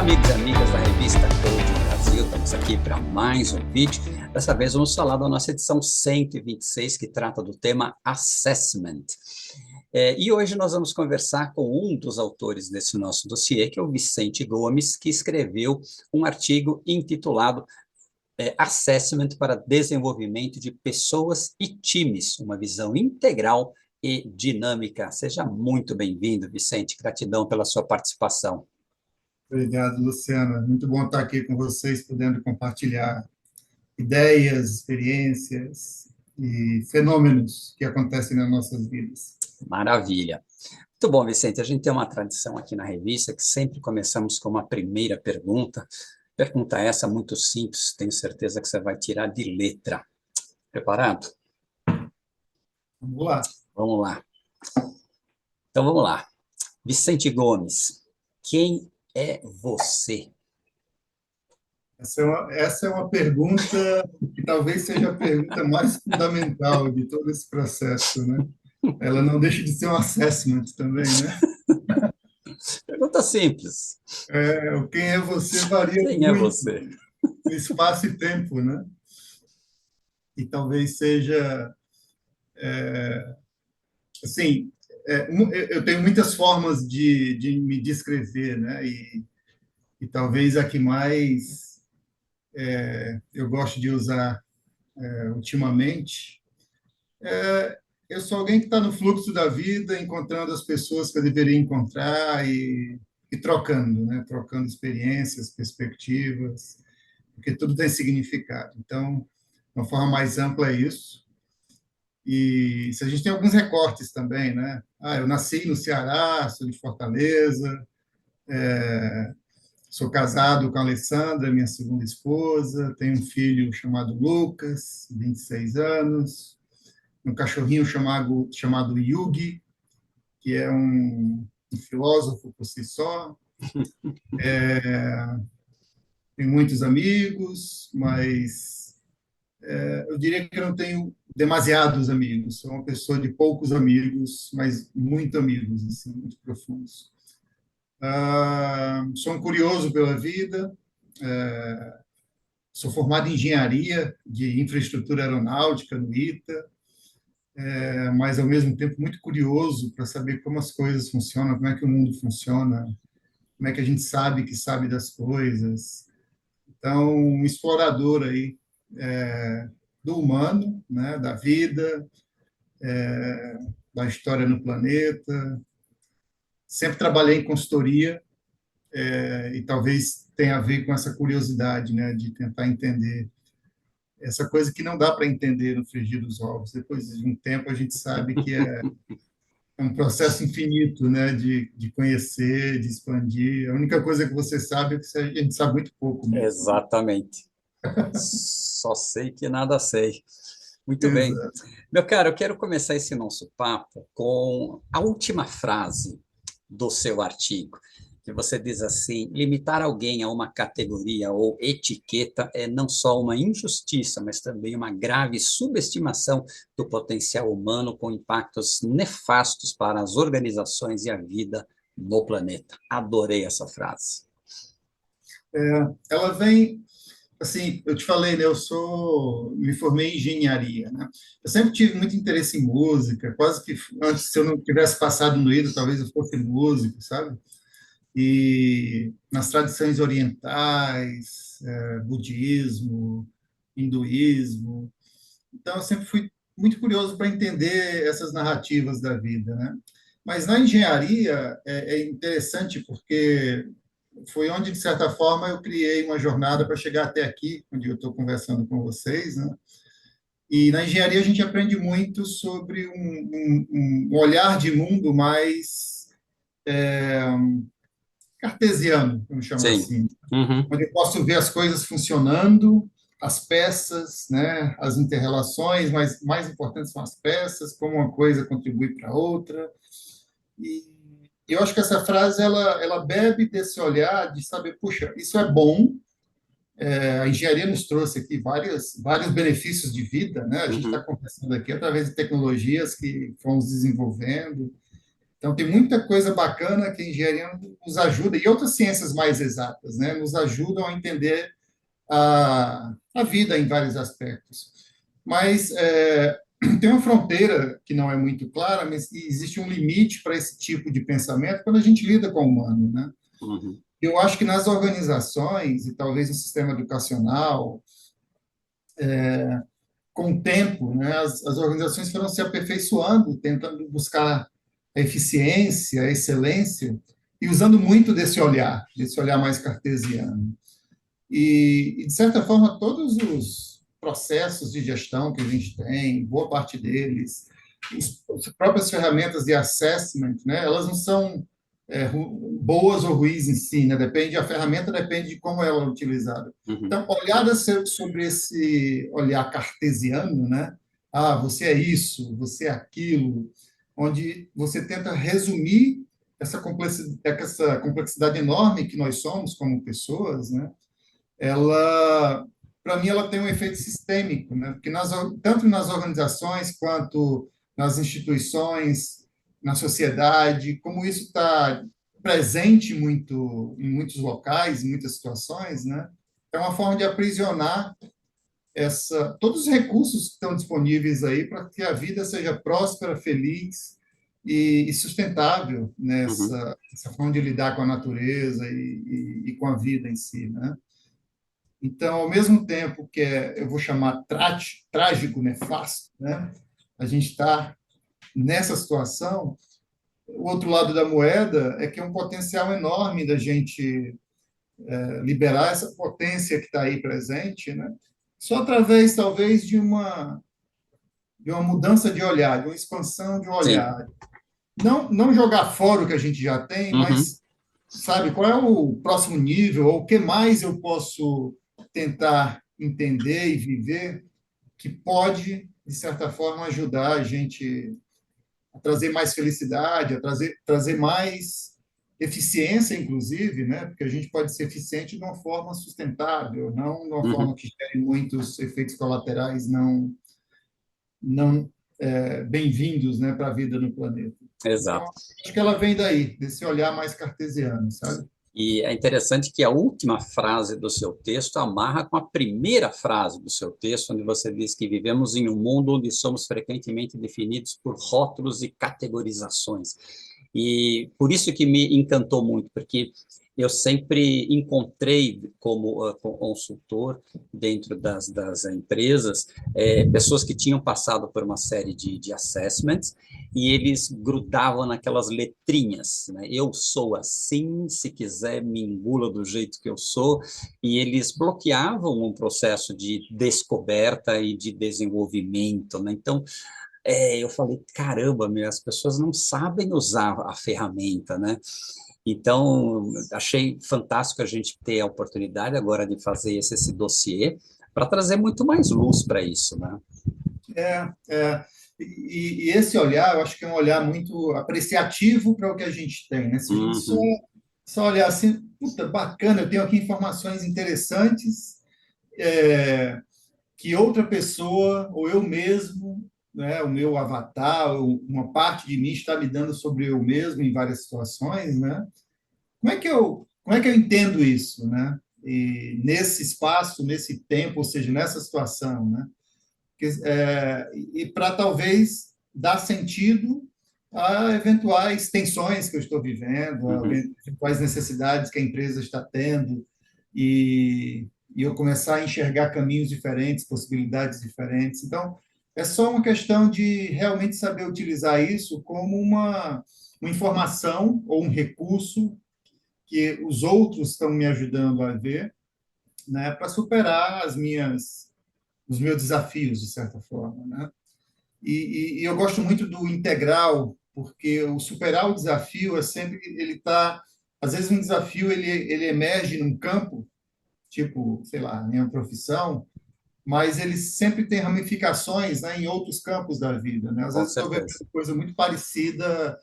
amigos e amigas da revista Code Brasil, estamos aqui para mais um vídeo. Dessa vez vamos falar da nossa edição 126, que trata do tema Assessment. E hoje nós vamos conversar com um dos autores desse nosso dossiê, que é o Vicente Gomes, que escreveu um artigo intitulado Assessment para Desenvolvimento de Pessoas e Times, uma visão integral e dinâmica. Seja muito bem-vindo, Vicente. Gratidão pela sua participação. Obrigado, Luciana. Muito bom estar aqui com vocês, podendo compartilhar ideias, experiências e fenômenos que acontecem nas nossas vidas. Maravilha. Muito bom, Vicente. A gente tem uma tradição aqui na revista que sempre começamos com uma primeira pergunta. Pergunta essa muito simples, tenho certeza que você vai tirar de letra. Preparado? Vamos lá. Vamos lá. Então, vamos lá. Vicente Gomes, quem é você? Essa é uma pergunta que talvez seja a pergunta mais fundamental de todo esse processo, né? Ela não deixa de ser um assessment também, né? Pergunta simples. Quem é você varia Quem é muito você? no espaço e tempo, né? E talvez seja, assim, eu tenho muitas formas de me descrever, né? E talvez a que mais eu gosto de usar ultimamente, eu sou alguém que está no fluxo da vida, encontrando as pessoas que eu deveria encontrar e trocando, né? Trocando experiências, perspectivas, porque tudo tem significado. Então, de uma forma mais ampla é isso. E se a gente tem alguns recortes também, né? Eu nasci no Ceará, sou de Fortaleza, sou casado com a Alessandra, minha segunda esposa, tenho um filho chamado Lucas, 26 anos, um cachorrinho chamado Yugi, que é um filósofo por si só. Tenho muitos amigos, mas eu diria que eu não tenho demasiados amigos. Sou uma pessoa de poucos amigos, mas muito amigos, assim, muito profundos. Sou um curioso pela vida. Sou formado em engenharia de infraestrutura aeronáutica no ITA, mas ao mesmo tempo muito curioso para saber como as coisas funcionam, como é que o mundo funciona, como é que a gente sabe que sabe das coisas. Então, um explorador aí do humano, né, da vida, da história no planeta. Sempre trabalhei em consultoria e talvez tenha a ver com essa curiosidade, né, de tentar entender essa coisa que não dá para entender no frigir dos ovos. Depois de um tempo, a gente sabe que é um processo infinito, né, de conhecer, de expandir. A única coisa que você sabe é que a gente sabe muito pouco mesmo. Exatamente. Só sei que nada sei. Muito bem. Exato. Meu caro, eu quero começar esse nosso papo com a última frase do seu artigo, que você diz assim: limitar alguém a uma categoria ou etiqueta é não só uma injustiça, mas também uma grave subestimação do potencial humano com impactos nefastos para as organizações e a vida no planeta. Adorei essa frase. Ela vem, assim, eu te falei, né, me formei em engenharia, né? Eu sempre tive muito interesse em música, quase que antes, se eu não tivesse passado no IDO, talvez eu fosse músico, sabe? E nas tradições orientais, budismo, hinduísmo. Então, eu sempre fui muito curioso para entender essas narrativas da vida, né? Mas na engenharia é interessante porque foi onde, de certa forma, eu criei uma jornada para chegar até aqui, onde eu estou conversando com vocês, né? E na engenharia a gente aprende muito sobre um olhar de mundo mais cartesiano, vamos chamar Sim. assim, Uhum. onde eu posso ver as coisas funcionando, as peças, né, as interrelações, mas mais importantes são as peças, como uma coisa contribui para a outra. E eu acho que essa frase ela bebe desse olhar de saber, puxa, isso é bom. A engenharia nos trouxe aqui vários benefícios de vida, né? A gente está Uhum. conversando aqui através de tecnologias que fomos desenvolvendo, Então, tem muita coisa bacana que a engenharia nos ajuda, e outras ciências mais exatas, né, nos ajudam a entender a vida em vários aspectos. Mas tem uma fronteira que não é muito clara, mas existe um limite para esse tipo de pensamento quando a gente lida com o humano, né? Uhum, Eu acho que nas organizações, e talvez no sistema educacional, com o tempo, né, as organizações foram se aperfeiçoando, tentando buscar a eficiência, a excelência, e usando muito desse olhar mais cartesiano. De certa forma, todos os processos de gestão que a gente tem, boa parte deles, as próprias ferramentas de assessment, né, elas não são boas ou ruins em si, né? Depende, a ferramenta depende de como ela é utilizada. uhum, Então, olhada sobre esse olhar cartesiano, né? Ah, você é isso, você é aquilo, onde você tenta resumir essa complexidade enorme que nós somos como pessoas, né? Ela, para mim, ela tem um efeito sistêmico, né? Porque tanto nas organizações quanto nas instituições, na sociedade, como isso está presente muito em muitos locais, em muitas situações, né? É uma forma de aprisionar todos os recursos que estão disponíveis aí para que a vida seja próspera, feliz e sustentável uhum. essa forma de lidar com a natureza e com a vida em si, né? Então, ao mesmo tempo que eu vou chamar trágico, nefasto, né? A gente está nessa situação. O outro lado da moeda é que é um potencial enorme da gente liberar essa potência que está aí presente, né? Só através, talvez, de uma mudança de olhar, de uma expansão de Sim. olhar. Não jogar fora o que a gente já tem, Uhum, mas, sabe, qual é o próximo nível, ou o que mais eu posso tentar entender e viver que pode, de certa forma, ajudar a gente a trazer mais felicidade, a trazer mais eficiência, inclusive, né? Porque a gente pode ser eficiente de uma forma sustentável, não de uma uhum. forma que gere muitos efeitos colaterais não bem-vindos, né, para a vida no planeta. Então, Exato. acho que ela vem daí, desse olhar mais cartesiano, sabe? E é interessante que a última frase do seu texto amarra com a primeira frase do seu texto, onde você diz que vivemos em um mundo onde somos frequentemente definidos por rótulos e categorizações. E por isso que me encantou muito, porque eu sempre encontrei como consultor dentro das empresas pessoas que tinham passado por uma série de assessments e eles grudavam naquelas letrinhas, né? Eu sou assim, se quiser me engula do jeito que eu sou, e eles bloqueavam um processo de descoberta e de desenvolvimento, né? Então, eu falei, caramba, as pessoas não sabem usar a ferramenta, né? Então, achei fantástico a gente ter a oportunidade agora de fazer esse dossiê para trazer muito mais luz para isso, né? E esse olhar, eu acho que é um olhar muito apreciativo para o que a gente tem, né? Se a gente Uhum, só olhar assim, puta, bacana, eu tenho aqui informações interessantes, é, que outra pessoa, ou eu mesmo, né, o meu avatar, uma parte de mim está me dando sobre eu mesmo em várias situações, né? Como é que eu entendo isso, né? E nesse espaço, nesse tempo, ou seja, nessa situação, né? E para talvez dar sentido a eventuais tensões que eu estou vivendo, a uhum, eventuais necessidades que a empresa está tendo, e eu começar a enxergar caminhos diferentes, possibilidades diferentes. Então, é só uma questão de realmente saber utilizar isso como uma informação ou um recurso que os outros estão me ajudando a ver, né, para superar os meus desafios, de certa forma, né? E eu gosto muito do integral, porque o superar o desafio é sempre ele está, às vezes um desafio ele emerge num campo, tipo, sei lá, minha profissão, mas ele sempre tem ramificações, né, em outros campos da vida, né? Às com vezes estou vendo certeza. coisa muito parecida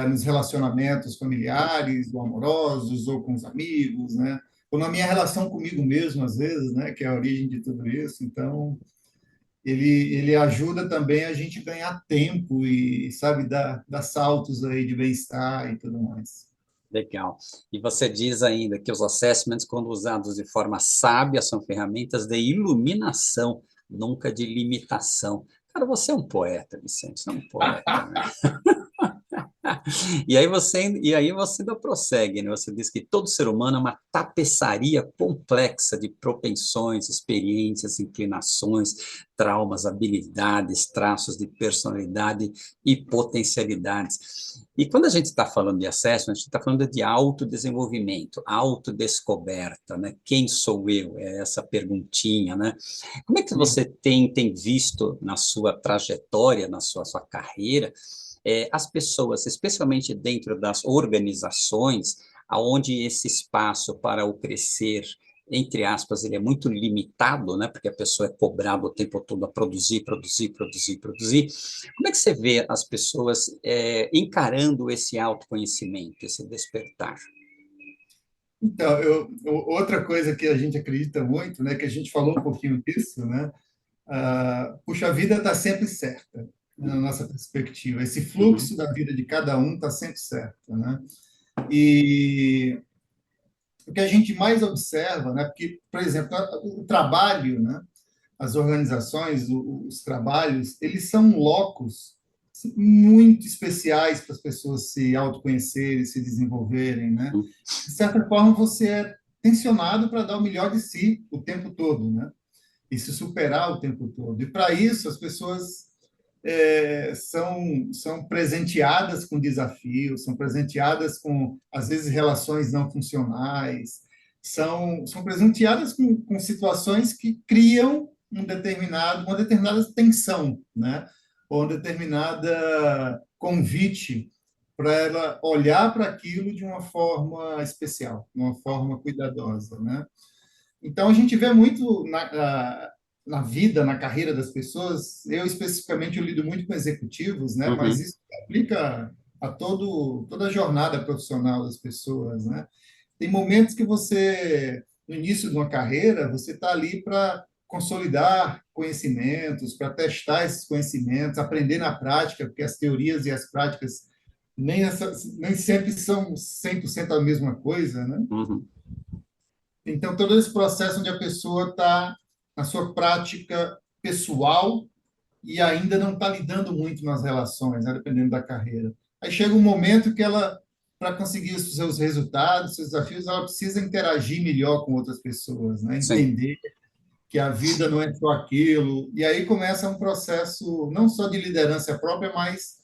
nos relacionamentos familiares, ou amorosos, ou com os amigos, né? Ou na minha relação comigo mesmo, às vezes, né, que é a origem de tudo isso. Então, ele ajuda também a gente ganhar tempo e, sabe, dar saltos aí de bem-estar e tudo mais. Legal. E você diz ainda que os assessments, quando usados de forma sábia, são ferramentas de iluminação, nunca de limitação. Cara, você é um poeta, Vicente, você é um poeta, né? E aí você ainda prossegue, né? Você diz que todo ser humano é uma tapeçaria complexa de propensões, experiências, inclinações, traumas, habilidades, traços de personalidade e potencialidades. E quando a gente está falando de acesso, a gente está falando de autodesenvolvimento, autodescoberta, né? Quem sou eu? É essa perguntinha, né? Como é que você tem visto na sua trajetória, na sua carreira, as pessoas, especialmente dentro das organizações, aonde esse espaço para o crescer, entre aspas, ele é muito limitado, né? Porque a pessoa é cobrada o tempo todo a produzir, produzir, produzir, produzir. Como é que você vê as pessoas encarando esse autoconhecimento, esse despertar? Então, outra coisa que a gente acredita muito, né, que a gente falou um pouquinho disso, né, puxa, a vida está sempre certa, na nossa perspectiva. Esse Uhum, fluxo da vida de cada um está sempre certo, né? E o que a gente mais observa, né, porque, por exemplo, o trabalho, né, as organizações, os trabalhos, eles são locos muito especiais para as pessoas se autoconhecerem, se desenvolverem, né? uhum, De certa forma, você é tensionado para dar o melhor de si o tempo todo, né? E se superar o tempo todo. E para isso, as pessoas são presenteadas com desafios, são presenteadas com, às vezes, relações não funcionais, são presenteadas com situações que criam uma determinada tensão, né? Ou uma determinada convite para ela olhar para aquilo de uma forma especial, de uma forma cuidadosa, né? Então, a gente vê muito na vida, na carreira das pessoas. Eu, especificamente, eu lido muito com executivos, né? Mas uhum, isso aplica a toda a jornada profissional das pessoas, né? Tem momentos que você, no início de uma carreira, você está ali para consolidar conhecimentos, para testar esses conhecimentos, aprender na prática, porque as teorias e as práticas nem sempre são 100% a mesma coisa, né? uhum, Então, todo esse processo onde a pessoa está na sua prática pessoal e ainda não está lidando muito nas relações, né, dependendo da carreira. Aí chega um momento que ela, para conseguir os seus resultados, seus desafios, ela precisa interagir melhor com outras pessoas, né? sim, Entender que a vida não é só aquilo. E aí começa um processo não só de liderança própria, mas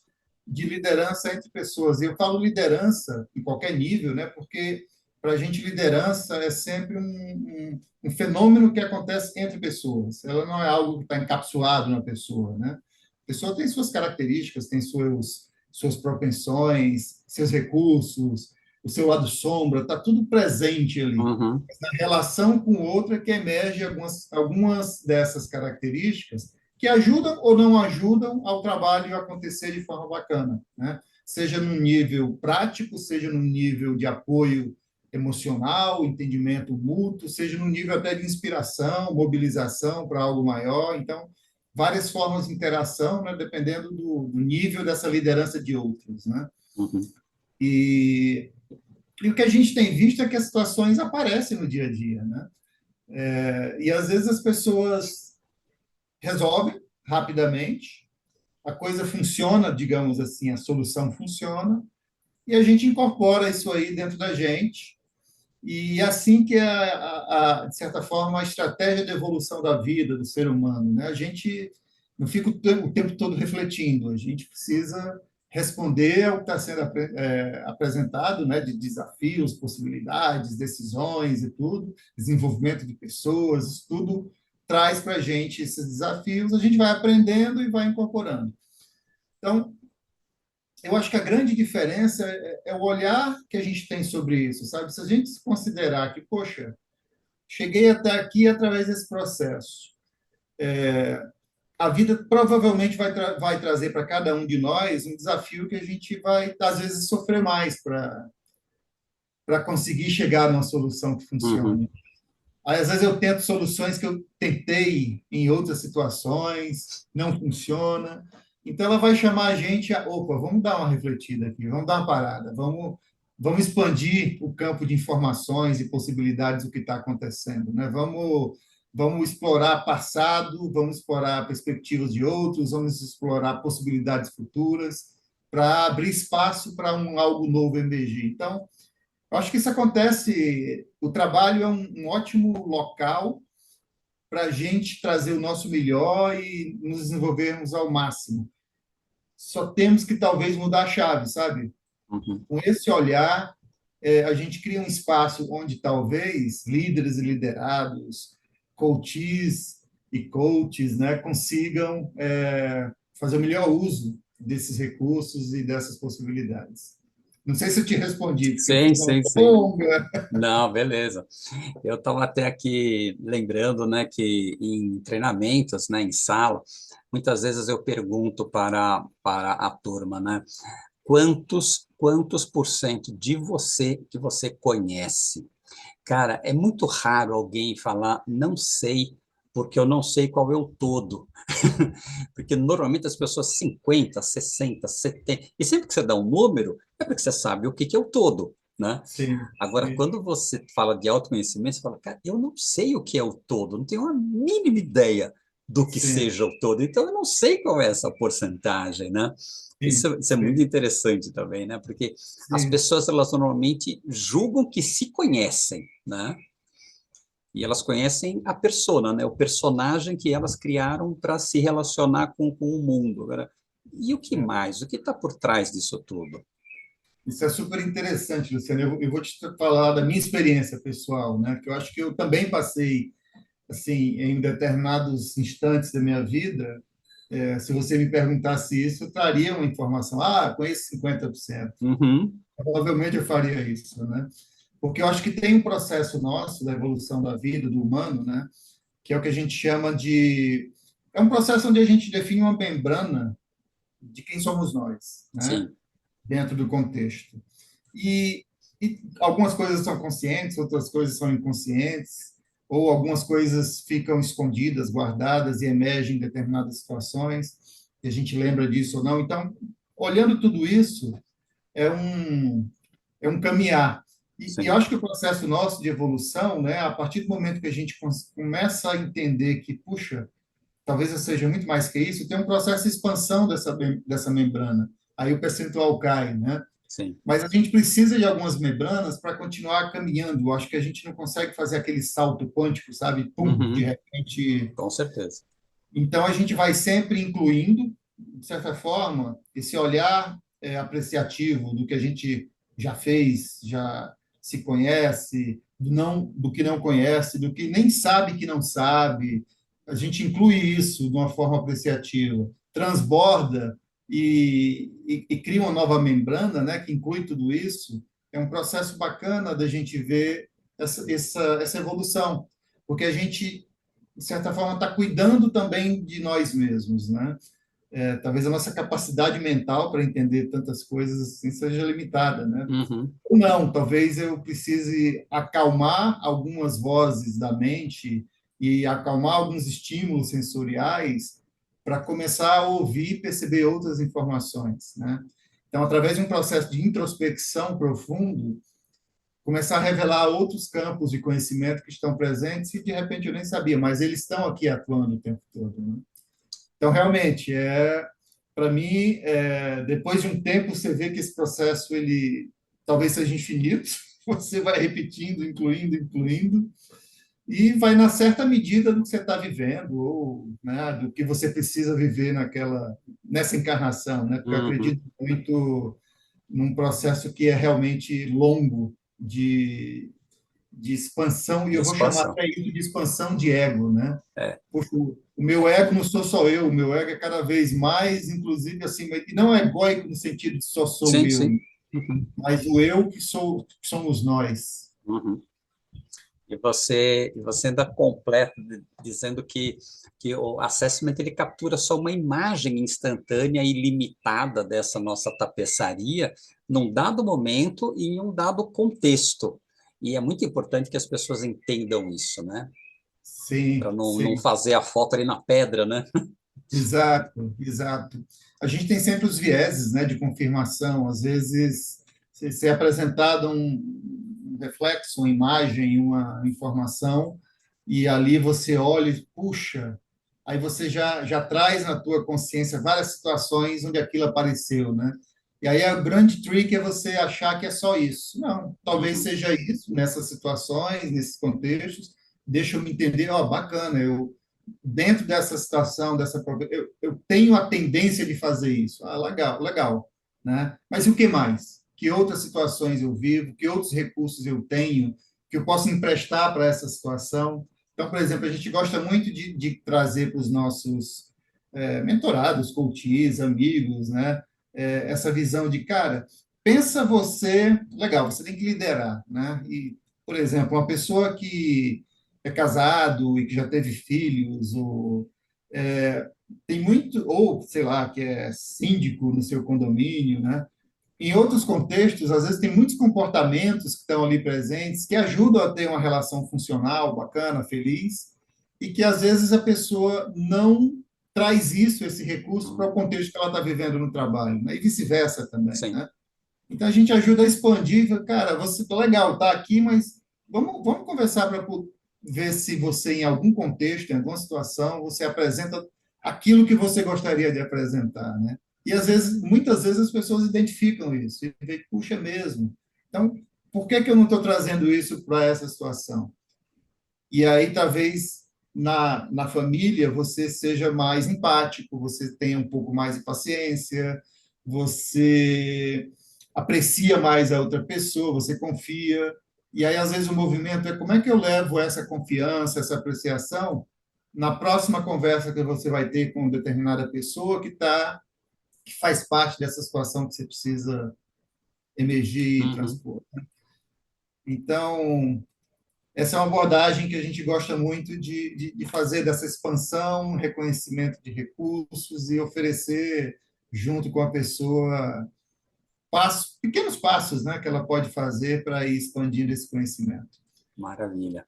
de liderança entre pessoas. E eu falo liderança em qualquer nível, né? Porque para a gente liderança é sempre um fenômeno que acontece entre pessoas. Ela não é algo que está encapsulado na pessoa, né? A pessoa tem suas características, tem suas propensões, seus recursos, o seu lado sombra, está tudo presente ali. uhum, Na relação com outra que emerge algumas dessas características que ajudam ou não ajudam ao trabalho acontecer de forma bacana, né? Seja no nível prático, seja no nível de apoio emocional, entendimento mútuo, seja no nível até de inspiração, mobilização para algo maior. Então, várias formas de interação, né, dependendo do nível dessa liderança de outros, né? uhum, E o que a gente tem visto é que as situações aparecem no dia a dia, né? E às vezes as pessoas resolvem rapidamente, a coisa funciona, digamos assim, a solução funciona, e a gente incorpora isso aí dentro da gente. E é assim que é, de certa forma, a estratégia de evolução da vida do ser humano, né? A gente não fica o tempo todo refletindo, a gente precisa responder ao que está sendo apresentado, né, de desafios, possibilidades, decisões e tudo, desenvolvimento de pessoas, isso tudo traz para a gente esses desafios, a gente vai aprendendo e vai incorporando. Então, eu acho que a grande diferença é o olhar que a gente tem sobre isso, sabe? Se a gente se considerar que, poxa, cheguei até aqui através desse processo, a vida provavelmente vai trazer para cada um de nós um desafio que a gente vai, às vezes, sofrer mais para conseguir chegar numa solução que uhum. funcione. Aí, às vezes eu tento soluções que eu tentei em outras situações, não funciona. Então ela vai chamar a gente a, opa, vamos dar uma refletida aqui, vamos dar uma parada, vamos expandir o campo de informações e possibilidades do que está acontecendo, né? Vamos explorar passado, vamos explorar perspectivas de outros, vamos explorar possibilidades futuras para abrir espaço para algo novo emergir. Então, eu acho que isso acontece. O trabalho é um ótimo local para a gente trazer o nosso melhor e nos desenvolvermos ao máximo. Só temos que talvez mudar a chave, sabe? Uhum. Com esse olhar, a gente cria um espaço onde talvez líderes e liderados, coaches e coaches, né, consigam fazer o melhor uso desses recursos e dessas possibilidades. Não sei se eu te respondi, porque Sim, fiz uma sim, sim. longa. Não, beleza. Eu estava até aqui lembrando, né, que em treinamentos, né, em sala, muitas vezes eu pergunto para a turma, né, quantos por cento de você que você conhece? Cara, é muito raro alguém falar, não sei, porque eu não sei qual é o todo. Porque normalmente as pessoas 50, 60, 70, e sempre que você dá um número, é porque você sabe o que que é o todo, né? Sim, Agora, sim, quando você fala de autoconhecimento, você fala, cara, eu não sei o que é o todo, não tenho a mínima ideia do que sim, seja o todo, então eu não sei qual é essa porcentagem, né? sim, Isso é muito sim, interessante também, né? Porque as sim. pessoas, elas normalmente julgam que se conhecem, né? E elas conhecem a persona, né? O personagem que elas criaram para se relacionar com o mundo. Agora, e o que É. mais? O que está por trás disso tudo? Isso é super interessante, Luciano. Eu vou te falar da minha experiência pessoal, né? Que eu acho que eu também passei, assim, em determinados instantes da minha vida. Se você me perguntasse isso, eu traria uma informação. Ah, conheço 50%. Uhum, Provavelmente eu faria isso, né? Porque eu acho que tem um processo nosso da evolução da vida, do humano, né? Que é o que a gente chama de... É um processo onde a gente define uma membrana de quem somos nós, né? sim. Dentro do contexto. E, e algumas coisas são conscientes, outras coisas são inconscientes, ou algumas coisas ficam escondidas, guardadas e emergem em determinadas situações, e a gente lembra disso ou não. Então, olhando tudo isso, é um, é um caminhar. E eu Sim. acho que o processo nosso de evolução, né, a partir do momento que a gente começa a entender que, puxa, talvez eu seja muito mais que isso, tem um processo de expansão dessa membrana. Aí o percentual cai, né? Sim, Mas a gente precisa de algumas membranas para continuar caminhando. Eu acho que a gente não consegue fazer aquele salto quântico, sabe? Pum, de uhum, repente. com certeza. Então a gente vai sempre incluindo, de certa forma, esse olhar apreciativo do que a gente já fez, já se conhece, do que não conhece, do que nem sabe que não sabe. A gente inclui isso de uma forma apreciativa, transborda e cria uma nova membrana, né, que inclui tudo isso. É um processo bacana da gente ver essa evolução, porque a gente de certa forma, está cuidando também de nós mesmos, né? Talvez a nossa capacidade mental para entender tantas coisas assim seja limitada, né? Uhum, Ou não, talvez eu precise acalmar algumas vozes da mente e acalmar alguns estímulos sensoriais para começar a ouvir e perceber outras informações, né? Então, através de um processo de introspecção profundo, começar a revelar outros campos de conhecimento que estão presentes e de repente eu nem sabia, mas eles estão aqui atuando o tempo todo, né? Então, realmente, para mim, depois de um tempo, você vê que esse processo ele talvez seja infinito, você vai repetindo, incluindo, e vai na certa medida do que você está vivendo ou, né, do que você precisa viver nessa encarnação, né? Porque eu uhum. acredito muito num processo que é realmente longo de expansão, e De eu vou chamar expansão. até isso de expansão de ego, né? É. Porque o meu ego não sou só eu, o meu ego é cada vez mais, inclusive, assim, e não é egóico no sentido de só sou Sim, eu, sim. Uhum, mas o eu que somos nós. uhum. E você ainda completa dizendo que o assessment ele captura só uma imagem instantânea e limitada dessa nossa tapeçaria num dado momento e em um dado contexto. E é muito importante que as pessoas entendam isso, né? Para Sim, não sim. fazer a foto ali na pedra, né? Exato, exato. A gente tem sempre os vieses, né, de confirmação. Às vezes, se é apresentado um reflexo, uma imagem, uma informação, e ali você olha e, puxa, aí você já traz na tua consciência várias situações onde aquilo apareceu, né? E aí o grande trick é você achar que é só isso. Não, talvez Uhum, seja isso nessas situações, nesses contextos. Deixa eu me entender, ó, bacana, eu dentro dessa situação, eu tenho a tendência de fazer isso. Ah, legal, legal, né? Mas e o que mais? Que outras situações eu vivo? Que outros recursos eu tenho que eu posso emprestar para essa situação? Então, por exemplo, a gente gosta muito de trazer para os nossos mentorados, coaches, amigos, né? Essa visão de, cara, pensa você, legal, você tem que liderar, né? E, por exemplo, uma pessoa que é casado e que já teve filhos, ou tem muito, ou sei lá, que é síndico no seu condomínio, né? Em outros contextos, às vezes tem muitos comportamentos que estão ali presentes que ajudam a ter uma relação funcional, bacana, feliz, e que às vezes a pessoa não traz isso, esse recurso, para uhum. o contexto que ela está vivendo no trabalho, né? E vice-versa também, Sim. né? Então a gente ajuda a expandir, cara, você tá legal, tá aqui, mas vamos conversar para ver se você, em algum contexto, em alguma situação, você apresenta aquilo que você gostaria de apresentar, né? E às vezes, muitas vezes as pessoas identificam isso e veem, puxa, é mesmo. Então, por que que eu não estou trazendo isso para essa situação? E aí, talvez, na família, você seja mais empático, você tenha um pouco mais de paciência, você aprecia mais a outra pessoa, você confia. E aí, às vezes, o movimento é como é que eu levo essa confiança, essa apreciação na próxima conversa que você vai ter com determinada pessoa que faz parte dessa situação que você precisa emergir e Uhum. transpor. Então, essa é uma abordagem que a gente gosta muito de fazer, dessa expansão, reconhecimento de recursos e oferecer, junto com a pessoa, pequenos passos, né, que ela pode fazer para ir expandindo esse conhecimento. Maravilha.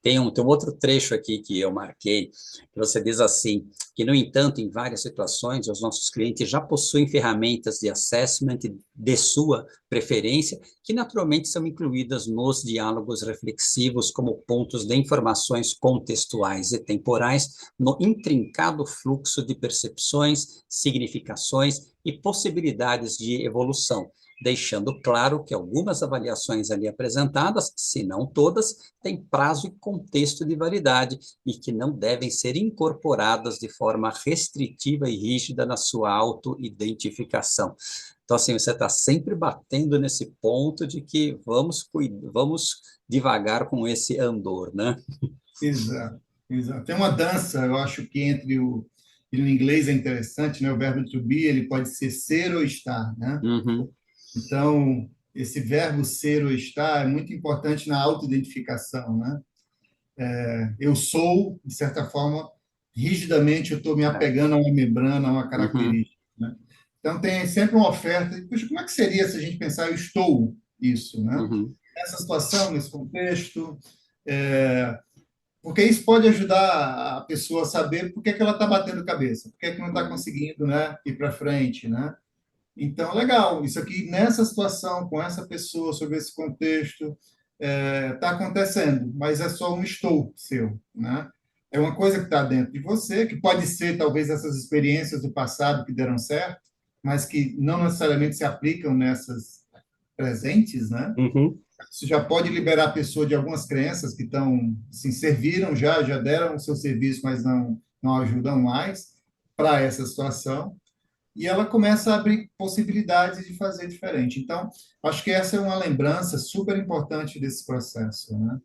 Tem um outro trecho aqui que eu marquei, que você diz assim, que, no entanto, em várias situações, os nossos clientes já possuem ferramentas de assessment de sua preferência, que naturalmente são incluídas nos diálogos reflexivos como pontos de informações contextuais e temporais no intrincado fluxo de percepções, significações e possibilidades de evolução, deixando claro que algumas avaliações ali apresentadas, se não todas, têm prazo e contexto de validade e que não devem ser incorporadas de forma restritiva e rígida na sua autoidentificação. Então, assim, você está sempre batendo nesse ponto de que vamos devagar com esse andor, né? Exato, exato. Tem uma dança, eu acho que e no inglês é interessante, né? O verbo to be, ele pode ser ou estar, né? Uhum, Então, esse verbo ser ou estar é muito importante na autoidentificação, né? Eu sou, de certa forma, rigidamente eu estou me é, apegando a uma membrana, a uma uhum, característica, né? Então, tem sempre uma oferta. Puxa, como é que seria se a gente pensar, eu estou isso, né? uhum, Nessa situação, nesse contexto, é, porque isso pode ajudar a pessoa a saber por que que ela está batendo cabeça, por que que não está uhum. conseguindo, né, ir para frente, né? Então, legal, isso aqui nessa situação, com essa pessoa, sobre esse contexto, está acontecendo, mas é só um estou seu, né? É uma coisa que está dentro de você, que pode ser talvez essas experiências do passado que deram certo, mas que não necessariamente se aplicam nessas presentes, né? Uhum. Isso já pode liberar a pessoa de algumas crenças que estão, assim, serviram já deram o seu serviço, mas não ajudam mais para essa situação e ela começa a abrir possibilidades de fazer diferente. Então, acho que essa é uma lembrança super importante desse processo, né?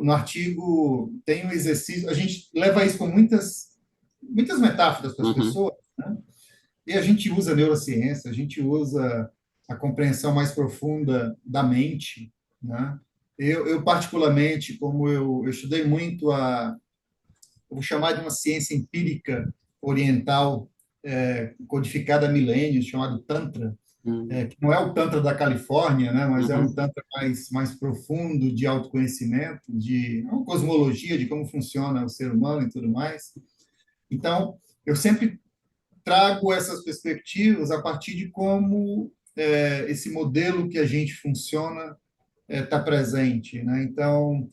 No artigo tem um exercício, a gente leva isso com muitas metáforas para as Uhum. pessoas, né? E a gente usa neurociência, a gente usa a compreensão mais profunda da mente, né? Eu particularmente, como eu estudei muito eu vou chamar de uma ciência empírica oriental codificada há milênios, chamado Tantra. Hum, que não é o Tantra da Califórnia, né, mas é um uhum, Tantra mais profundo de autoconhecimento, de uma cosmologia de como funciona o ser humano e tudo mais. Então, eu sempre trago essas perspectivas a partir de como esse modelo que a gente funciona está presente, né? Então,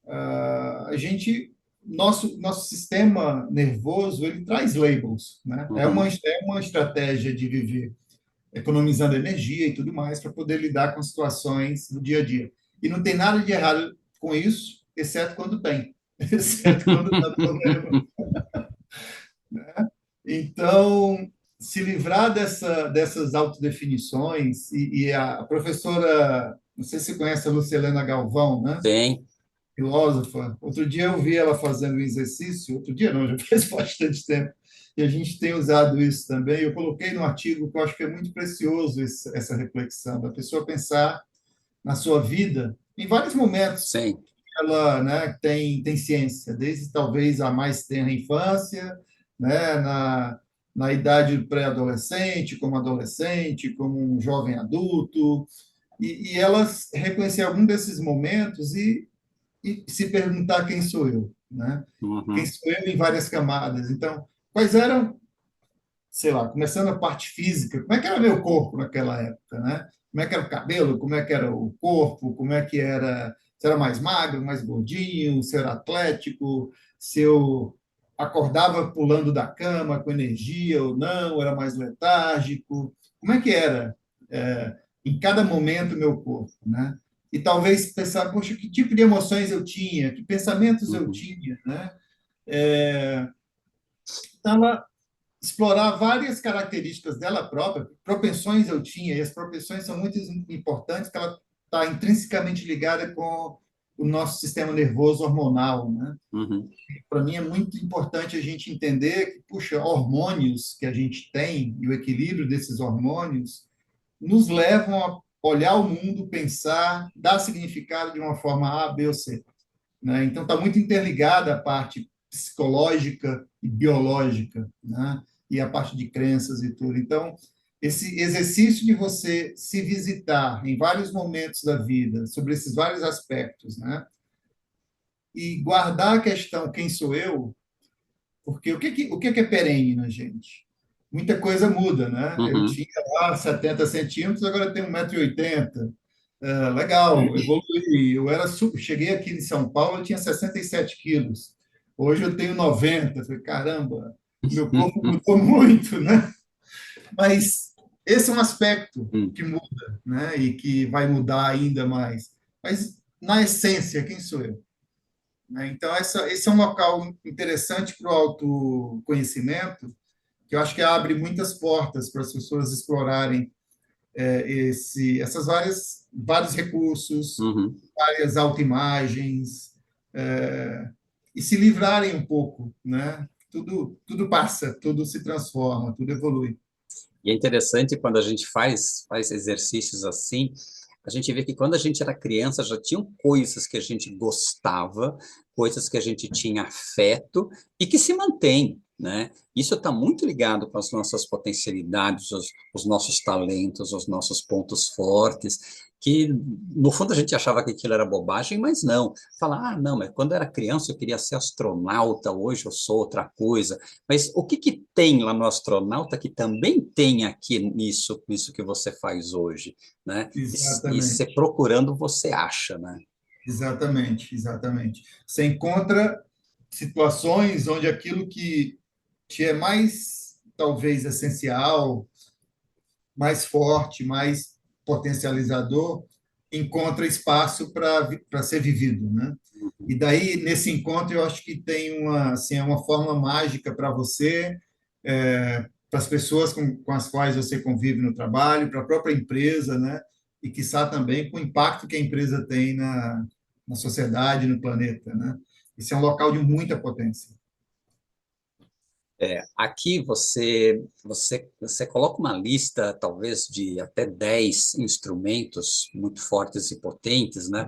a gente, nosso sistema nervoso, ele traz labels, né? uhum. É uma estratégia de viver, economizando energia e tudo mais, para poder lidar com situações do dia a dia. E não tem nada de errado com isso, exceto quando tem, exceto quando está problema. Então, se livrar dessas autodefinições, e a professora, não sei se você conhece a Lucilena Galvão, né? Sim, Filósofa. Outro dia eu vi ela fazendo um exercício, outro dia não, já faz bastante tempo, e a gente tem usado isso também. Eu coloquei no artigo que eu acho que é muito precioso essa reflexão, da pessoa pensar na sua vida em vários momentos. sim. Ela, né, tem ciência, desde talvez a mais tenra infância, né, na idade pré-adolescente, como um jovem adulto, e ela reconhecer algum desses momentos e se perguntar quem sou eu, né? Quem Uhum, sou eu em várias camadas. Então, quais eram, sei lá, começando a parte física, como é que era meu corpo naquela época, né? Como é que era o cabelo, como é que era o corpo, como é que era, se era mais magro, mais gordinho, se era atlético, se eu acordava pulando da cama com energia ou não, era mais letárgico, como é que era em cada momento meu corpo, né? E talvez pensar, poxa, que tipo de emoções eu tinha, que pensamentos eu uhum. tinha, né? Então, explorar várias características dela própria, propensões eu tinha, e as propensões são muito importantes, porque ela está intrinsecamente ligada com o nosso sistema nervoso hormonal, né? Uhum. Para mim é muito importante a gente entender que, puxa, hormônios que a gente tem e o equilíbrio desses hormônios nos levam a olhar o mundo, pensar, dar significado de uma forma A, B ou C, né? Então, está muito interligada a parte psicológica e biológica, né? E a parte de crenças e tudo. Então, esse exercício de você se visitar em vários momentos da vida, sobre esses vários aspectos, né? E guardar a questão quem sou eu, porque o que é perene na gente? Muita coisa muda, né? Eu Uhum. tinha lá 70 centímetros, agora eu tenho 1,80 m. Legal, evolui. Cheguei aqui em São Paulo, eu tinha 67 quilos. Hoje eu tenho 90. Falei, caramba, meu corpo mudou muito, né? Mas esse é um aspecto Uhum. que muda, né? E que vai mudar ainda mais. Mas, na essência, quem sou eu? Né? Então, esse é um local interessante para o autoconhecimento, que eu acho que abre muitas portas para as pessoas explorarem essas vários recursos, Uhum. várias autoimagens, e se livrarem um pouco, né? Tudo passa, tudo se transforma, tudo evolui. E é interessante quando a gente faz exercícios assim, a gente vê que quando a gente era criança já tinham coisas que a gente gostava, coisas que a gente tinha afeto e que se mantém, né? Isso está muito ligado com as nossas potencialidades, os nossos talentos, os nossos pontos fortes, que no fundo a gente achava que aquilo era bobagem, mas não. Falar, ah, não, mas quando eu era criança eu queria ser astronauta, hoje eu sou outra coisa. Mas o que que tem lá no astronauta que também tem aqui nisso que você faz hoje, né? E você Exatamente, procurando, você acha, né? exatamente. Você encontra situações onde aquilo que te é mais, talvez, essencial, mais forte, mais potencializador, encontra espaço para ser vivido, né? E daí, nesse encontro, eu acho que tem uma forma mágica para você, para as pessoas com as quais você convive no trabalho, para a própria empresa, né? E, quiçá, também com o impacto que a empresa tem na sociedade, no planeta, né? Isso é um local de muita potência. Aqui você coloca uma lista, talvez, de até 10 instrumentos muito fortes e potentes, né?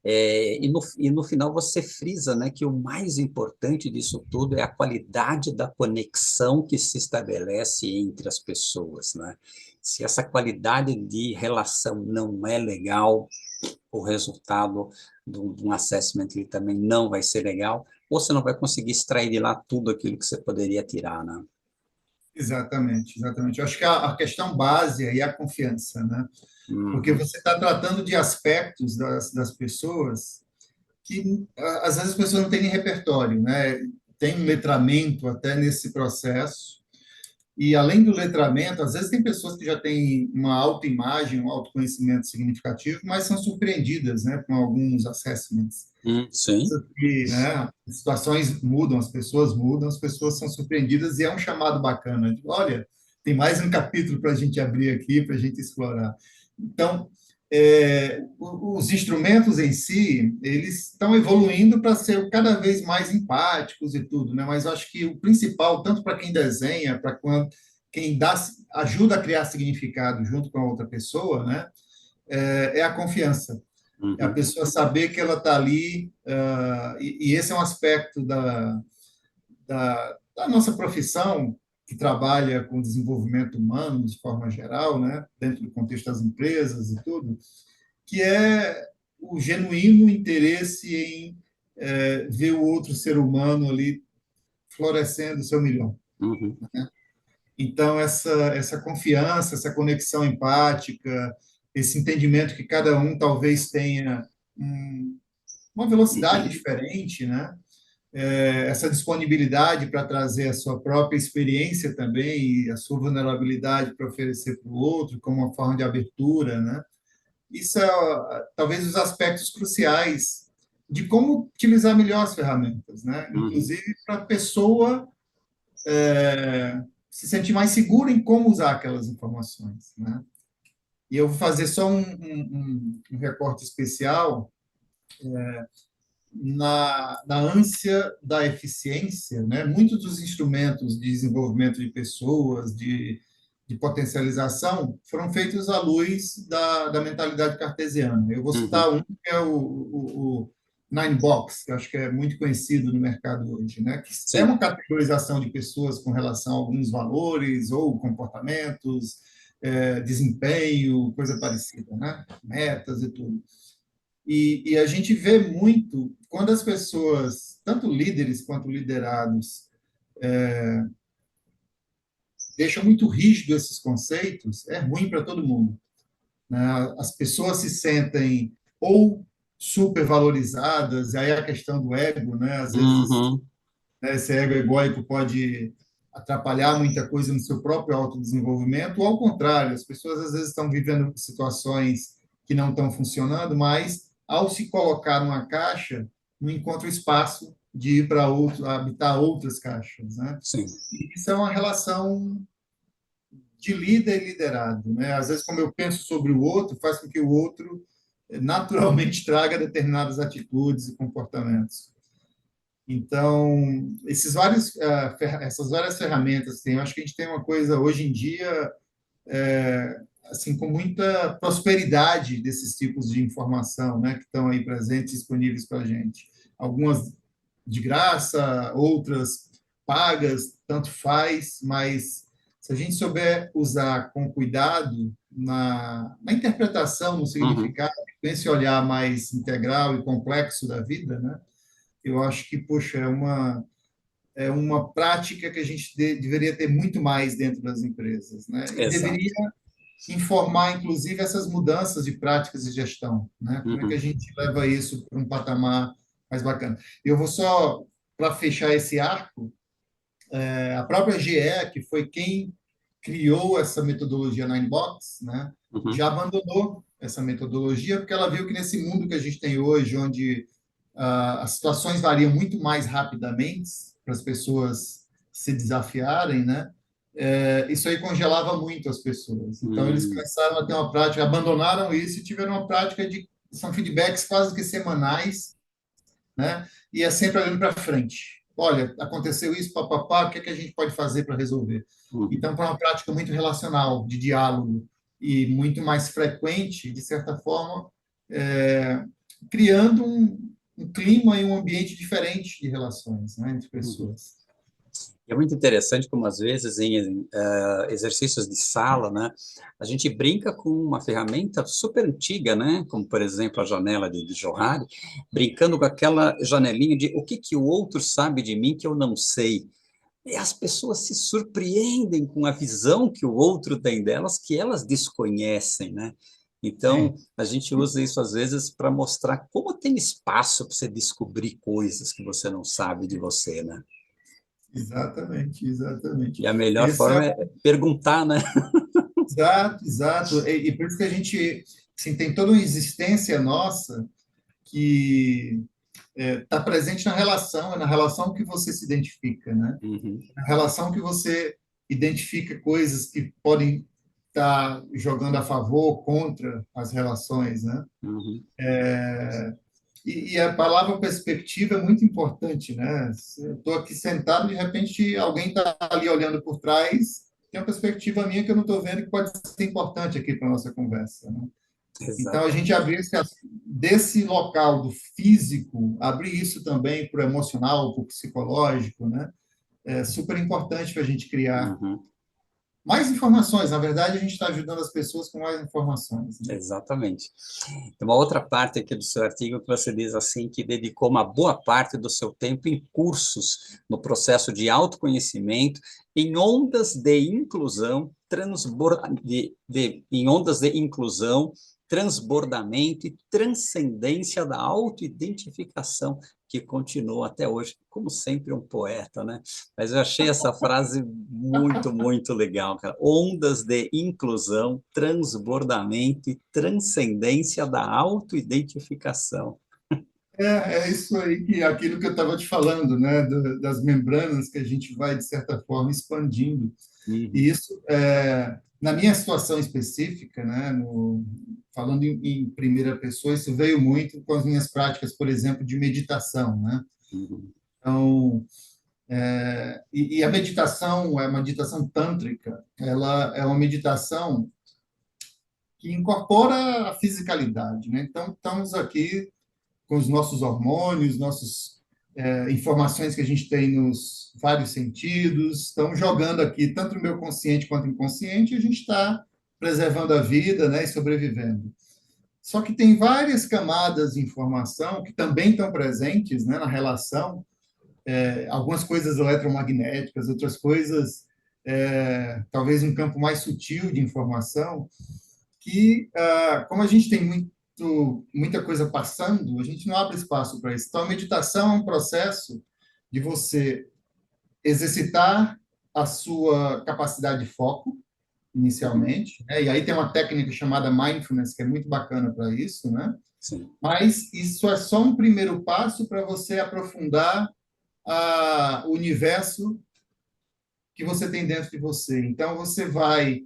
E no final você frisa, né, que o mais importante disso tudo é a qualidade da conexão que se estabelece entre as pessoas, né? Se essa qualidade de relação não é legal, o resultado de um assessment ele também não vai ser legal, ou você não vai conseguir extrair de lá tudo aquilo que você poderia tirar, né? Exatamente, exatamente. Eu acho que a questão base aí é a confiança, né? Porque Uhum, você está tratando de aspectos das pessoas que às vezes as pessoas não têm nem repertório, né? Tem um letramento até nesse processo. E além do letramento, às vezes tem pessoas que já têm uma autoimagem, um autoconhecimento significativo, mas são surpreendidas, né, com alguns assessments. sim. E, né, as situações mudam, as pessoas são surpreendidas e é um chamado bacana. De, olha, tem mais um capítulo para a gente abrir aqui, para a gente explorar. Então, os instrumentos em si, eles estão evoluindo para ser cada vez mais empáticos e tudo, né? Mas eu acho que o principal, tanto para quem desenha, para quem dá, ajuda a criar significado junto com a outra pessoa, né? É a confiança. É a Uhum, pessoa saber que ela está ali, e esse é um aspecto da nossa profissão, que trabalha com desenvolvimento humano de forma geral, né? Dentro do contexto das empresas e tudo, que é o genuíno interesse em ver o outro ser humano ali florescendo o seu melhor. uhum, Então, essa confiança, essa conexão empática, esse entendimento que cada um talvez tenha uma velocidade diferente, né? Essa disponibilidade para trazer a sua própria experiência também e a sua vulnerabilidade para oferecer para o outro como uma forma de abertura, né? Isso é talvez os aspectos cruciais de como utilizar melhor as ferramentas, né? uhum. Inclusive para a pessoa se sentir mais segura em como usar aquelas informações, né? E eu vou fazer só um recorte especial na ânsia da eficiência, né? Muitos dos instrumentos de desenvolvimento de pessoas, de potencialização, foram feitos à luz da mentalidade cartesiana. Eu vou Uhum, citar um que é o Nine Box, que eu acho que é muito conhecido no mercado hoje, né? Que é sim. uma categorização de pessoas com relação a alguns valores ou comportamentos, desempenho, coisa parecida, né? Metas e tudo. E a gente vê muito quando as pessoas, tanto líderes quanto liderados, deixam muito rígido esses conceitos, é ruim para todo mundo, né? As pessoas se sentem ou supervalorizadas, aí é a questão do ego, né? Às vezes, Uhum, né, esse ego egóico pode atrapalhar muita coisa no seu próprio autodesenvolvimento, ou ao contrário, as pessoas às vezes estão vivendo situações que não estão funcionando, mas ao se colocar numa caixa, não encontra espaço de ir para outro, habitar outras caixas, né? sim. E isso é uma relação de líder e liderado, né? Às vezes, como eu penso sobre o outro, faz com que o outro naturalmente traga determinadas atitudes e comportamentos. Então, essas várias ferramentas tem. Eu acho que a gente tem uma coisa hoje em dia, assim, com muita prosperidade desses tipos de informação, né, que estão aí presentes, disponíveis para a gente. Algumas de graça, outras pagas, tanto faz, mas se a gente souber usar com cuidado na interpretação, no Uhum. significado, com esse olhar mais integral e complexo da vida, né, eu acho que, poxa, é uma prática que a gente deveria ter muito mais dentro das empresas, né? E deveria Exato. informar, inclusive, essas mudanças de práticas de gestão, né? Como é que a Uhum, gente leva isso para um patamar mais bacana? Eu vou só, para fechar esse arco, a própria GE, que foi quem criou essa metodologia Nine Box, né? uhum, Já abandonou essa metodologia porque ela viu que nesse mundo que a gente tem hoje, onde as situações variam muito mais rapidamente para as pessoas se desafiarem, né? Isso aí congelava muito as pessoas. Então, eles uhum, começaram a ter uma prática, abandonaram isso e tiveram uma prática são feedbacks quase que semanais, né? E é sempre olhando para frente. Olha, aconteceu isso, papapá, o que é que a gente pode fazer para resolver? uhum. Então, para uma prática muito relacional, de diálogo, e muito mais frequente, de certa forma, é, criando um clima e um ambiente diferente de relações, né, entre Uhum. pessoas. E é muito interessante como, às vezes, em exercícios de sala, né, a gente brinca com uma ferramenta super antiga, né, como, por exemplo, a janela de Johari, brincando com aquela janelinha de o que que o outro sabe de mim que eu não sei. E as pessoas se surpreendem com a visão que o outro tem delas, que elas desconhecem, né? Então, Sim, a gente usa isso às vezes para mostrar como tem espaço para você descobrir coisas que você não sabe de você, né? exatamente, exatamente. E a melhor Esse é forma é perguntar, né? exato, exato. E por isso que a gente assim, tem toda uma existência nossa que está presente na relação, é na relação que você se identifica, né? Uhum, Na relação que você identifica coisas que podem estar jogando a favor ou contra as relações, né? uhum, E a palavra perspectiva é muito importante, né? Eu estou aqui sentado, de repente alguém está ali olhando por trás, tem uma perspectiva minha que eu não estou vendo que pode ser importante aqui para a nossa conversa, né? Então, a gente exatamente. abrir desse local do físico, abrir isso também para o emocional, para o psicológico, né? É super importante para a gente criar Uhum. mais informações. Na verdade, a gente está ajudando as pessoas com mais informações, né? Exatamente. Tem uma outra parte aqui do seu artigo que você diz assim que dedicou uma boa parte do seu tempo em cursos no processo de autoconhecimento, em ondas de inclusão, em ondas de inclusão, transbordamento e transcendência da autoidentificação, que continua até hoje, como sempre um poeta, né? Mas eu achei essa frase muito, muito legal, cara. Ondas de inclusão, transbordamento e transcendência da autoidentificação. É isso aí, que aquilo que eu estava te falando, né? Das membranas que a gente vai, de certa forma, expandindo. E Uhum, isso, na minha situação específica, né? Falando em primeira pessoa, isso veio muito com as minhas práticas, por exemplo, de meditação, né? uhum, Então, e a meditação é uma meditação tântrica, ela é uma meditação que incorpora a fisicalidade, né? Então, estamos aqui com os nossos hormônios, nossas informações que a gente tem nos vários sentidos, estão jogando aqui, tanto no meu consciente quanto inconsciente, e a gente está preservando a vida, né, e sobrevivendo. Só que tem várias camadas de informação que também estão presentes, né, na relação, algumas coisas eletromagnéticas, outras coisas, talvez um campo mais sutil de informação, que, como a gente tem muita coisa passando, a gente não abre espaço para isso. Então, a meditação é um processo de você exercitar a sua capacidade de foco, uhum, inicialmente, né? E aí tem uma técnica chamada mindfulness, que é muito bacana para isso, né? sim. Mas isso é só um primeiro passo para você aprofundar o universo que você tem dentro de você. Então, você vai,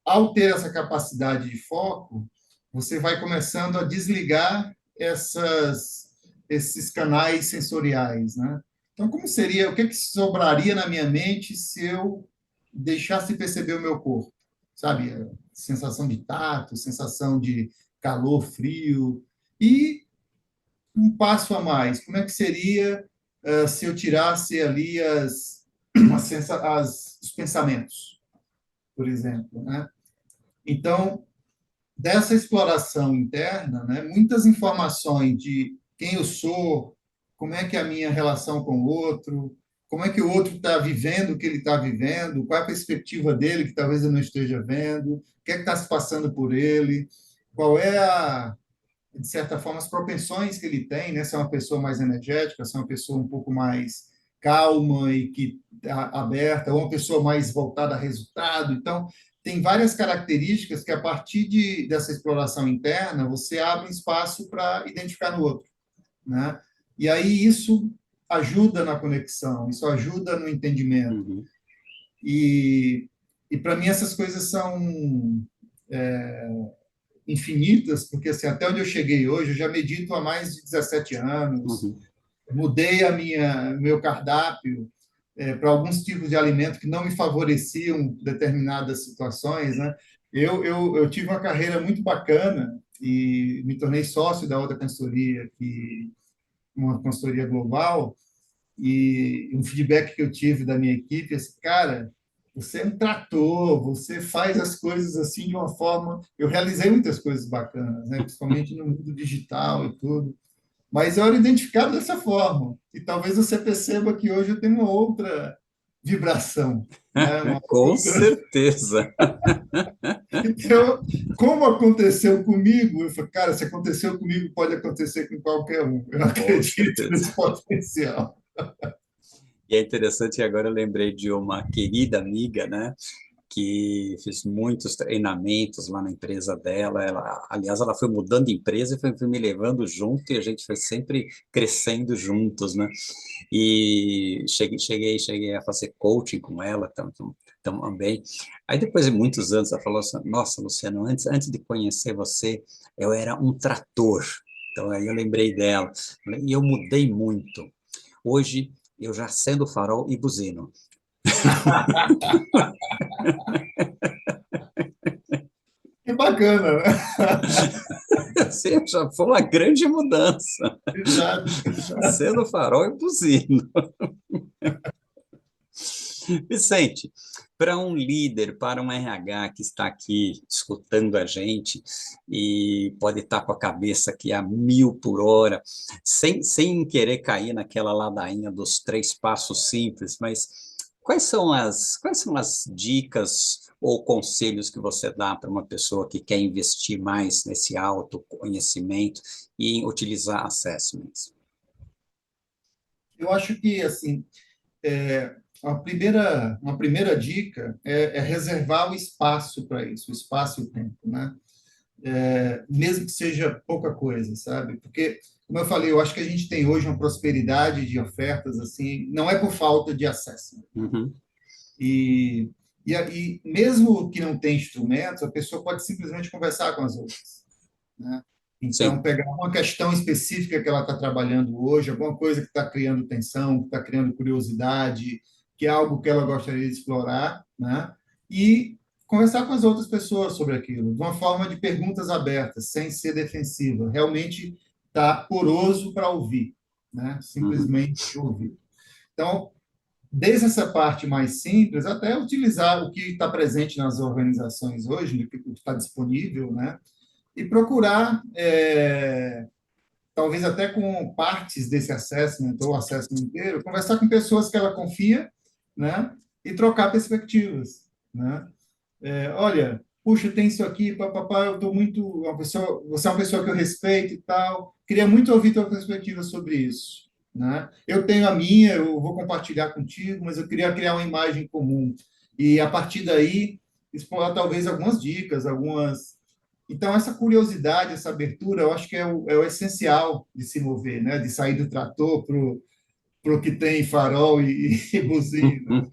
ao ter essa capacidade de foco, você vai começando a desligar esses canais sensoriais, né? Então, como seria, o que sobraria na minha mente se eu deixasse perceber o meu corpo? Sabe? A sensação de tato, sensação de calor, frio. E um passo a mais, como é que seria se eu tirasse ali os pensamentos, por exemplo, né? Então, dessa exploração interna, né, muitas informações de quem eu sou, como é que é a minha relação com o outro, como é que o outro está vivendo o que ele está vivendo, qual é a perspectiva dele que talvez eu não esteja vendo, o que é que está se passando por ele, qual é de certa forma, as propensões que ele tem, né? Se é uma pessoa mais energética, se é uma pessoa um pouco mais calma e que aberta, ou uma pessoa mais voltada a resultado. Então, tem várias características que, a partir dessa exploração interna, você abre espaço para identificar no outro, né? E aí isso ajuda na conexão, isso ajuda no entendimento. Uhum, E, e para mim, essas coisas são infinitas, porque assim, até onde eu cheguei hoje, eu já medito há mais de 17 anos, uhum, mudei meu cardápio para alguns tipos de alimento que não me favoreciam determinadas situações, né? Eu tive uma carreira muito bacana e me tornei sócio da outra consultoria, uma consultoria global, E um feedback que eu tive da minha equipe é assim, cara, você é um trator, você faz as coisas assim de uma forma. Eu realizei muitas coisas bacanas, né? Principalmente no mundo digital e tudo, mas eu era identificado dessa forma. E talvez você perceba que hoje eu tenho uma outra vibração, né? Uma Com outra. certeza. Então, como aconteceu comigo, eu falei, cara, se aconteceu comigo, pode acontecer com qualquer um. Eu Com acredito certeza. nesse potencial. E é interessante, agora eu lembrei de uma querida amiga, né, que fiz muitos treinamentos lá na empresa dela. Ela, aliás, ela foi mudando de empresa e foi me levando junto e a gente foi sempre crescendo juntos, né? E cheguei a fazer coaching com ela também. Aí depois de muitos anos ela falou assim, nossa, Luciano, antes de conhecer você, eu era um trator. Então aí eu lembrei dela. E eu mudei muito. Hoje eu já acendo o farol e buzino. Que bacana, né? Assim, já foi uma grande mudança. Exato. Já acendo o farol e buzino. Vicente, para um líder, para um RH que está aqui escutando a gente e pode estar com a cabeça aqui a 1.000 por hora, sem querer cair naquela ladainha dos 3 passos simples, mas quais são as dicas ou conselhos que você dá para uma pessoa que quer investir mais nesse autoconhecimento e em utilizar assessments? Eu acho que, assim, uma primeira dica é reservar o espaço para isso, o espaço e o tempo, né? Mesmo que seja pouca coisa, sabe? Porque, como eu falei, eu acho que a gente tem hoje uma prosperidade de ofertas, assim, não é por falta de acesso. Uhum. E, e mesmo que não tenha instrumentos, a pessoa pode simplesmente conversar com as outras, né? Então, Sim. pegar uma questão específica que ela está trabalhando hoje, alguma coisa que está criando tensão, que está criando curiosidade, que é algo que ela gostaria de explorar, né? E conversar com as outras pessoas sobre aquilo, de uma forma de perguntas abertas, sem ser defensiva. Realmente está poroso para ouvir, né? Uhum. Simplesmente ouvir. Então, desde essa parte mais simples até utilizar o que está presente nas organizações hoje, o que está disponível, né? E procurar, talvez até com partes desse assessment ou assessment inteiro, conversar com pessoas que ela confia, né? E trocar perspectivas, né? Olha, puxa, tem isso aqui, papapá, eu estou muito, uma pessoa, você é uma pessoa que eu respeito e tal, queria muito ouvir tua perspectiva sobre isso, né? Eu tenho a minha, eu vou compartilhar contigo, mas eu queria criar uma imagem comum e a partir daí explorar talvez algumas dicas, algumas. Então essa curiosidade, essa abertura, eu acho que é o essencial de se mover, né? De sair do trator para o que tem farol e buzina.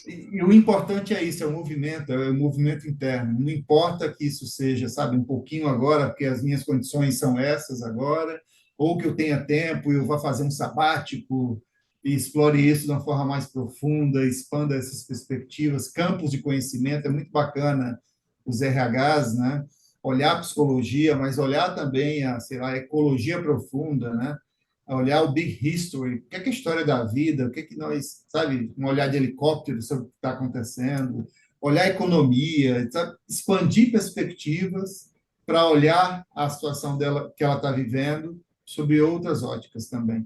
E o importante é isso, é o movimento interno. Não importa que isso seja, sabe, um pouquinho agora, porque as minhas condições são essas agora, ou que eu tenha tempo e eu vá fazer um sabático e explore isso de uma forma mais profunda, expanda essas perspectivas, campos de conhecimento, é muito bacana os RHs, né? Olhar a psicologia, mas olhar também a, sei lá, a ecologia profunda, né? A olhar o big history, o que é a história da vida, o que é que nós, sabe, um olhar de helicóptero sobre o que está acontecendo, olhar a economia, sabe? Expandir perspectivas para olhar a situação dela que ela está vivendo sobre outras óticas também.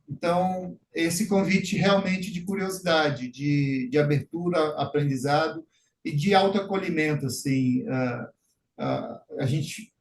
Então, esse convite realmente de curiosidade, de abertura, aprendizado e de autoacolhimento, assim, a gente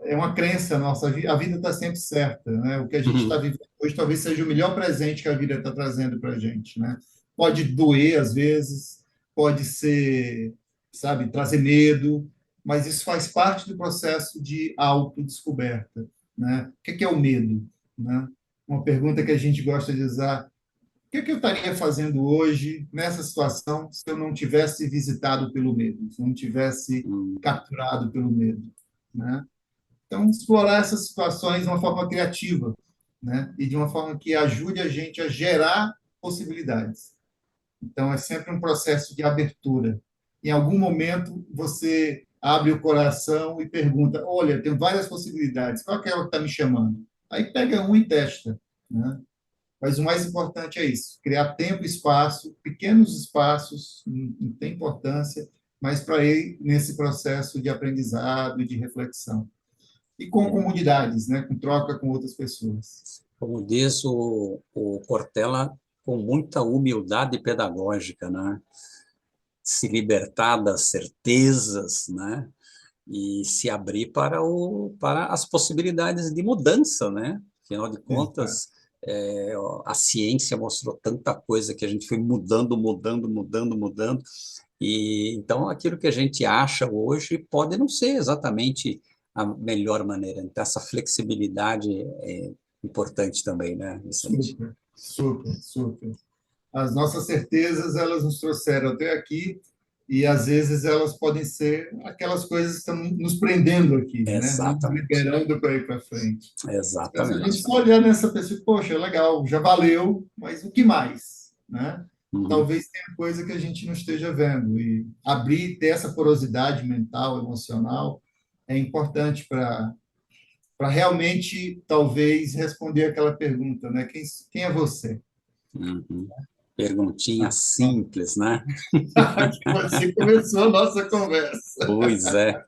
é uma crença nossa, a vida está sempre certa, né? O que a gente está Uhum. vivendo hoje talvez seja o melhor presente que a vida está trazendo para a gente, né? Pode doer às vezes, pode ser, sabe, trazer medo, mas isso faz parte do processo de autodescoberta, né? O que é o medo, né? Uma pergunta que a gente gosta de usar: o que é que eu estaria fazendo hoje nessa situação se eu não tivesse visitado pelo medo, se eu não tivesse Uhum. capturado pelo medo, né? Então, explorar essas situações de uma forma criativa, né? E de uma forma que ajude a gente a gerar possibilidades. Então, é sempre um processo de abertura. Em algum momento, você abre o coração e pergunta: olha, tem várias possibilidades, qual é aquela que está me chamando? Aí pega um e testa, né? Mas o mais importante é isso, criar tempo e espaço, pequenos espaços, não tem importância, mas para ir nesse processo de aprendizado e de reflexão. E com comunidades, né, com troca com outras pessoas. Como diz o Cortella, com muita humildade pedagógica, né? Se libertar das certezas, né? E se abrir para as possibilidades de mudança, né? Afinal de contas, a ciência mostrou tanta coisa que a gente foi mudando, mudando, e então aquilo que a gente acha hoje pode não ser exatamente a melhor maneira. Então, essa flexibilidade é importante também, né, Vicente? Super, super, super. As nossas certezas, elas nos trouxeram até aqui, e às vezes elas podem ser aquelas coisas que estão nos prendendo aqui, né? Não nos Exatamente, liberando para ir para frente. Então, se a gente exatamente. só olhar nessa pessoa, poxa, legal, já valeu, mas o que mais, né? Uhum. Talvez tenha coisa que a gente não esteja vendo, e abrir, ter essa porosidade mental, emocional, é importante para realmente, talvez, responder aquela pergunta, né? Quem é você? Uhum. Perguntinha simples, né? Que você começou a nossa conversa. Pois é.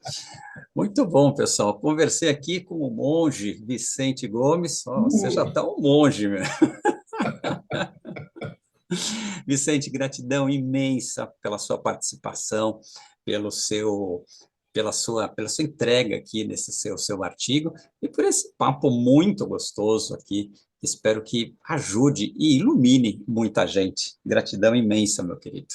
Muito bom, pessoal. Conversei aqui com o monge Vicente Gomes. Ó, você já está um monge, meu. Vicente, gratidão imensa pela sua participação, pela sua entrega aqui nesse seu artigo e por esse papo muito gostoso aqui. Espero que ajude e ilumine muita gente. Gratidão imensa, meu querido.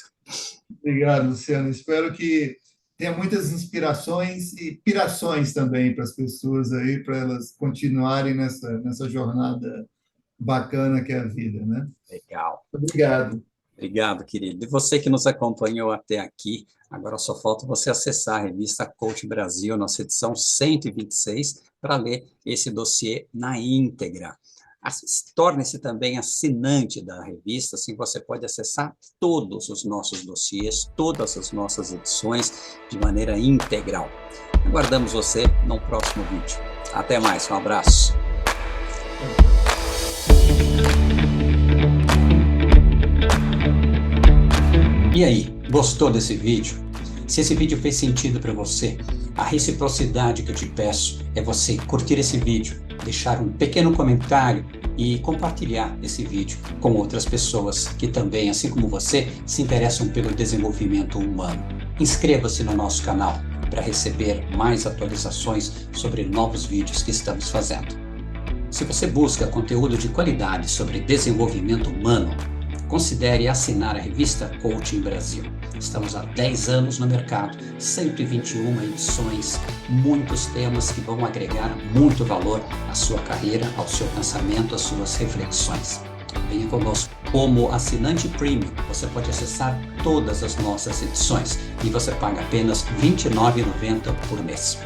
Obrigado, Luciano. Espero que tenha muitas inspirações e pirações também para as pessoas aí, para elas continuarem nessa jornada bacana que é a vida, né? Legal. Obrigado. Obrigado, querido. E você que nos acompanhou até aqui, agora só falta você acessar a revista Coach Brasil, nossa edição 126, para ler esse dossiê na íntegra. Torne-se também assinante da revista, assim você pode acessar todos os nossos dossiês, todas as nossas edições de maneira integral. Aguardamos você no próximo vídeo. Até mais, um abraço. E aí, gostou desse vídeo? Se esse vídeo fez sentido para você, a reciprocidade que eu te peço é você curtir esse vídeo, deixar um pequeno comentário e compartilhar esse vídeo com outras pessoas que também, assim como você, se interessam pelo desenvolvimento humano. Inscreva-se no nosso canal para receber mais atualizações sobre novos vídeos que estamos fazendo. Se você busca conteúdo de qualidade sobre desenvolvimento humano, considere assinar a revista Coaching Brasil. Estamos há 10 anos no mercado, 121 edições, muitos temas que vão agregar muito valor à sua carreira, ao seu pensamento, às suas reflexões. Venha conosco. Como assinante premium, você pode acessar todas as nossas edições e você paga apenas R$ 29,90 por mês.